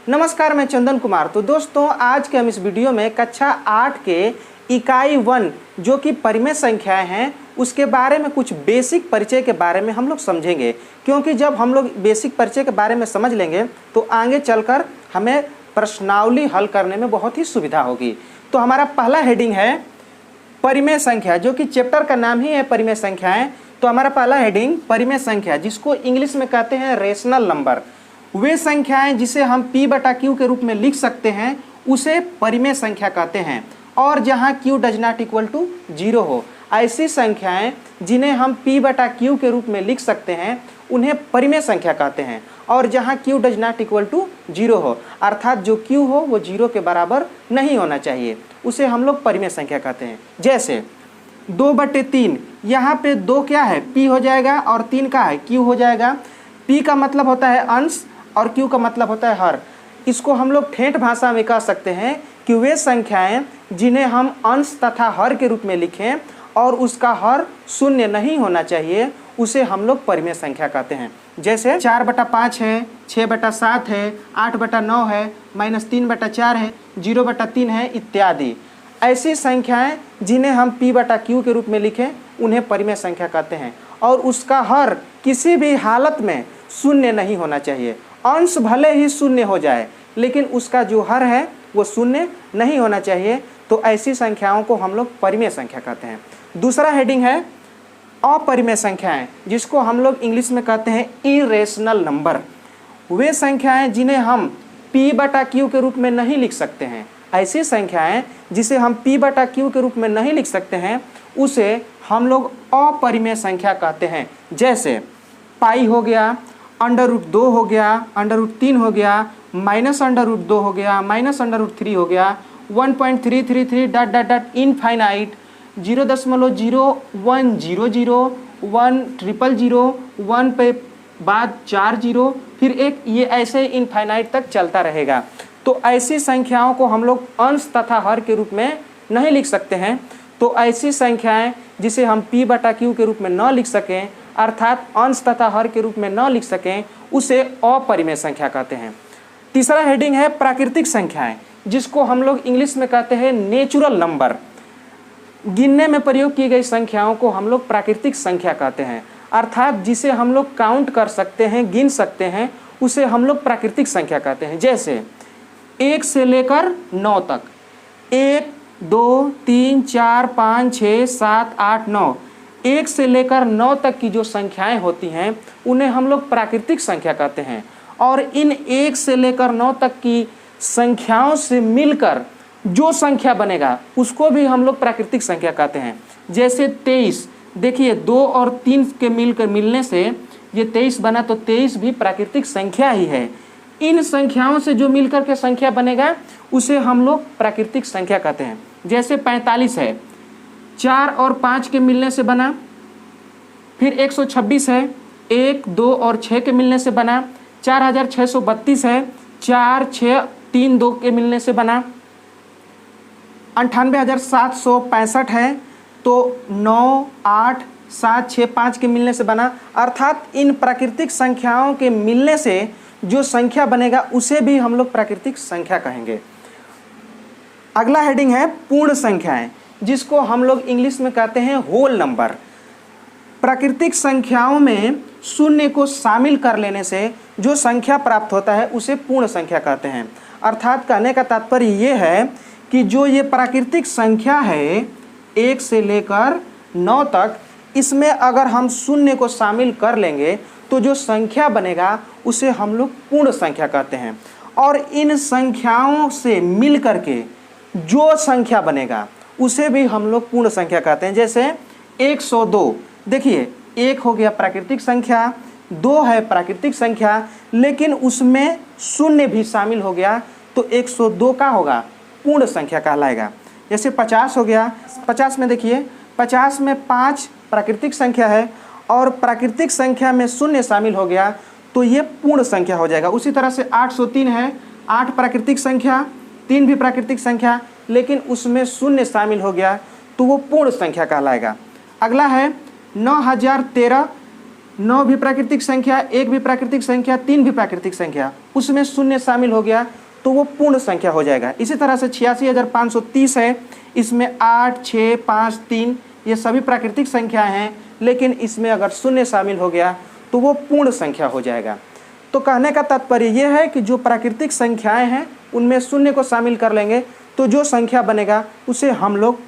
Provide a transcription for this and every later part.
नमस्कार, मैं चंदन कुमार। तो दोस्तों, आज के हम इस वीडियो में कक्षा 8 के इकाई 1 जो कि परिमेय संख्याएं हैं उसके बारे में कुछ बेसिक परिचय के बारे में हम लोग समझेंगे, क्योंकि जब हम लोग बेसिक परिचय के बारे में समझ लेंगे तो आगे चलकर हमें प्रश्नावली हल करने में बहुत ही सुविधा होगी। तो हमारा पहला हेडिंग है परिमेय संख्या, जो कि चैप्टर का नाम ही है परिमेय संख्याएं। तो हमारा पहला हेडिंग परिमेय संख्या, जिसको इंग्लिश में कहते हैं रेशनल नंबर। वे संख्याएं जिसे हम P/Q के रूप में लिख सकते हैं उसे परिमेय संख्या कहते हैं, और जहां Q does not equal to 0 हो, ऐसी संख्याएं जिन्हें हम P/Q के रूप में लिख सकते हैं उन्हें परिमेय संख्या कहते हैं। और जहां Q does not equal to 0 हो, अर्थात जो Q हो वो 0 के बराबर नहीं होना चाहिए, उसे हम लोग परिमेय संख्या कहते हैं। जैसे 2/3, यहाँ पे 2 क्या है, P हो जाएगा और 3 का है Q हो जाएगा। P का मतलब होता है अंश और Q का मतलब होता है हर। इसको हम लोग ठेठ भाषा में कह सकते हैं कि वे संख्याएं जिन्हें हम अंश तथा हर के रूप में लिखें और उसका हर 0 नहीं होना चाहिए उसे हम लोग परिमेय संख्या कहते हैं। जैसे 4/5 है, 6/7 है, 8/9 है, -3/4 है, 0/3 है इत्यादि। ऐसी संख्याएं जिन्हें हम P/Q के रूप में लिखें उन्हें परिमेय संख्या कहते हैं, और उसका हर किसी भी हालत में 0 नहीं होना चाहिए। अंश भले ही 0 हो जाए लेकिन उसका जो हर है वो 0 नहीं होना चाहिए। तो ऐसी संख्याओं को हम लोग परिमेय संख्या कहते हैं। दूसरा हेडिंग है अपरिमेय संख्याएं, जिसको हम लोग इंग्लिश में कहते हैं इरेशनल नंबर। वे संख्याएं जिन्हें हम P/Q के रूप में नहीं लिख सकते हैं, ऐसी संख्याएं जिसे हम P/Q के रूप में नहीं लिख सकते हैं उसे हम लोग अपरिमेय संख्या कहते हैं। जैसे पाई हो गया, √2 हो गया, √3 हो गया, -√2 हो गया, -√3 हो गया, 1.333 डॉट डॉट डॉट इनफाइनाइट, 0.0100, 10000, 1 पे बाद 4 0, फिर एक, ये ऐसे इनफाइनाइट तक चलता रहेगा। तो ऐसी संख्याओं को हम लोग अंश तथा हर के रूप में नहीं लिख सकते हैं। तो ऐसी संख्याएं जिसे हम P/Q के रूप में न लिख सकें, अर्थात अंश तथा हर के रूप में न लिख सकें, उसे अपरिमेय संख्या कहते हैं। तीसरा हेडिंग है प्राकृतिक संख्याएं, जिसको हम लोग इंग्लिश में कहते हैं नेचुरल नंबर। गिनने में प्रयोग की गई संख्याओं को हम लोग प्राकृतिक संख्या कहते हैं, अर्थात जिसे हम लोग काउंट कर सकते हैं, गिन सकते हैं, उसे हम लोग प्राकृतिक संख्या कहते हैं। जैसे 1 से लेकर 9 तक, 1 2 3 4 5 6 7 8 9, 1 से लेकर 9 तक की जो संख्याएं होती हैं उन्हें हम लोग प्राकृतिक संख्या कहते हैं। और इन 1 से लेकर 9 तक की संख्याओं से मिलकर जो संख्या बनेगा उसको भी हम लोग प्राकृतिक संख्या कहते हैं। जैसे 23, देखिए 2 और 3 के मिलने से ये 23 बना, तो 23 भी प्राकृतिक संख्या ही है। इन संख्याओं से जो मिलकर के संख्या बनेगा उसे हम लोग प्राकृतिक संख्या कहते हैं। जैसे 45 है, 4 और 5 के मिलने से बना। फिर 126 है, 1 2 और 6 के मिलने से बना। 4632 है, 4 6 3 2 के मिलने से बना। 98765 है, तो 9 8 7 6 5 के मिलने से बना। अर्थात इन प्राकृतिक संख्याओं के मिलने से जो संख्या बनेगा उसे भी हम लोग प्राकृतिक संख्या कहेंगे। अगला हेडिंग है पूर्ण संख्याएं, जिसको हम लोग इंग्लिश में कहते हैं होल नंबर। प्राकृतिक संख्याओं में 0 को शामिल कर लेने से जो संख्या प्राप्त होता है उसे पूर्ण संख्या कहते हैं। अर्थात कहने का तात्पर्य ये है कि जो ये प्राकृतिक संख्या है 1 से लेकर 9 तक, इसमें अगर हम 0 को शामिल कर लेंगे तो जो संख्या बनेगा उसे हम लोग पूर्ण संख्या कहते हैं। और इन संख्याओं से मिल करके जो संख्या बनेगा उसे भी हम लोग पूर्ण संख्या कहते हैं। जैसे 102, देखिए 1 हो गया प्राकृतिक संख्या, 2 है प्राकृतिक संख्या, लेकिन उसमें 0 भी शामिल हो गया तो 102 का होगा, पूर्ण संख्या कहलाएगा। जैसे 50 हो गया, 50 में देखिए 50 में 5 प्राकृतिक संख्या है और प्राकृतिक संख्या में 0 शामिल हो गया तो ये पूर्ण संख्या हो जाएगा। उसी तरह से 803 है, 8 प्राकृतिक संख्या, 3 भी प्राकृतिक संख्या, लेकिन उसमें 0 शामिल हो गया तो वो पूर्ण संख्या कहलाएगा। अगला है 9013, 9 भी प्राकृतिक संख्या, 1 भी प्राकृतिक संख्या, 3 भी प्राकृतिक संख्या, उसमें शून्य शामिल हो गया तो वो पूर्ण संख्या हो जाएगा। इसी तरह से 86,530 है, इसमें 8, 6, 5, 3 ये सभी प्राकृतिक संख्या हैं, लेकिन इसमें अगर शून्य शामिल हो गया तो वो पूर्ण संख्या हो जाएगा। तो कहने का तात्पर्य यह है कि जो प्राकृतिक संख्याएं हैं उनमें शून्य को शामिल कर लेंगे तो जो संख्या बनेगा उसे हम लोग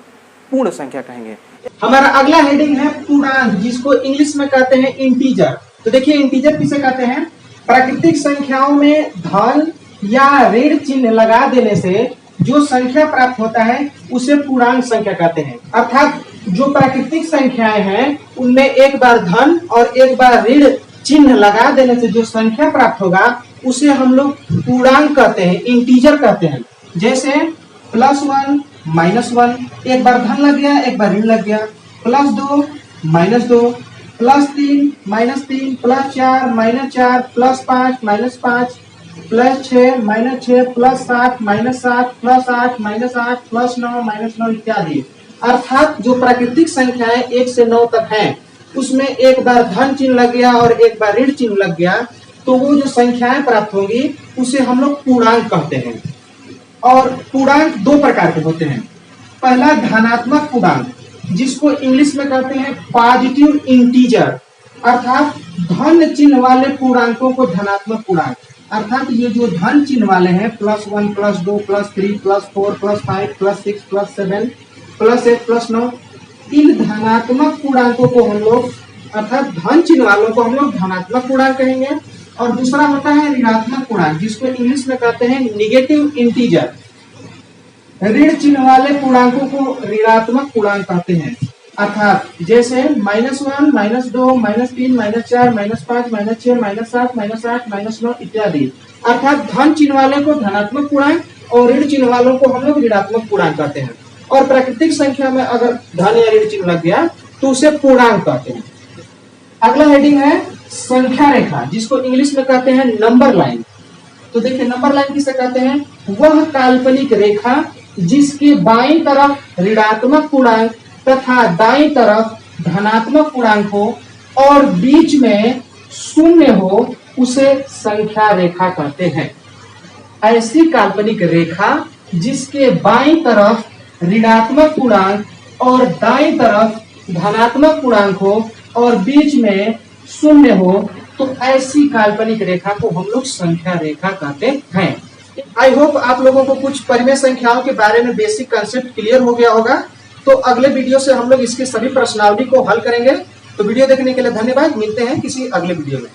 पूर्ण संख्या कहेंगे। हमारा अगला हेडिंग है पूर्णांक, जिसको इंग्लिश में कहते हैं इंटीजर। तो देखिए इंटीजर किसे कहते हैं? प्राकृतिक संख्याओं में धन या ऋण चिन्ह लगा देने से जो संख्या प्राप्त होता है उसे पूर्णांक संख्या कहते हैं। अर्थात जो प्राकृतिक संख्याएं हैं उनमें एक बार धन और एक बार ऋण चिन्ह लगा देने से जो संख्या प्राप्त होगा उसे हम लोग पूर्णांक कहते हैं, इंटीजर कहते हैं। जैसे +1, -1, एक बार धन लग गया, एक बार ऋण लग गया, +2, -2, +3, -3, +4, -4, +5, -5, +6, -6, +7, -7, +8, -8, +9, -9 इत्यादि। अर्थात जो प्राकृतिक संख्याएं 1 से 9 तक हैं उसमें एक बार धन चिन्ह लग गया और एक बार ऋण चिन्ह लग गया तो वो जो संख्याएं प्राप्त होंगी उसे हम लोग पूर्णांक कहते हैं। और पूर्णांक 2 प्रकार के होते हैं। पहला धनात्मक पूर्णांक, जिसको इंग्लिश में कहते हैं पॉजिटिव इंटीजर, अर्थात धन चिन्ह वाले पूर्णांकों को धनात्मक पूर्णांक। अर्थात ये जो धन चिन्ह वाले हैं +1, +2, +3, +4, +5, +6, +7, +8, +9, इन धनात्मक पूर्णांकों को हम लोग अर्थात धन चिन्ह वालों को हम लोग धनात्मक पूर्णांक कहेंगे। और दूसरा होता है ऋणात्मक पूर्णांक, जिसको इंग्लिश में कहते हैं निगेटिव इंटीजर। ऋण चिन्ह वाले पूर्णांकों को ऋणात्मक पूर्णांक कहते हैं। अर्थात जैसे -1, -2, -3, -4, -5, -6, -7, -8, -9 इत्यादि। अर्थात धन चिन्ह वाले को धनात्मक पूर्णांक और ऋण चिन्ह वालों को हम लोग ऋणात्मक पूर्णांक कहते हैं। और प्राकृतिक संख्या में अगर धन या ऋण चिन्ह लग गया तो उसे पूर्णांक कहते हैं। अगला हेडिंग है संख्या रेखा, जिसको इंग्लिश में कहते हैं नंबर लाइन। तो देखिए नंबर लाइन किसे कहते हैं? वह काल्पनिक रेखा जिसके बाईं तरफ ऋणात्मक पूर्णांक तथा दाईं तरफ धनात्मक पूर्णांक हो और बीच में शून्य हो उसे संख्या रेखा कहते हैं। ऐसी काल्पनिक रेखा जिसके बाईं तरफ ऋणात्मक पूर्णांक और दाईं तरफ धनात्मक पूर्णांक हो और बीच में शून्य हो तो ऐसी काल्पनिक रेखा को हम लोग संख्या रेखा कहते हैं। आई होप आप लोगों को कुछ परिमेय संख्याओं के बारे में बेसिक कंसेप्ट क्लियर हो गया होगा। तो अगले वीडियो से हम लोग इसके सभी प्रश्नावली को हल करेंगे। तो वीडियो देखने के लिए धन्यवाद। मिलते हैं किसी अगले वीडियो में।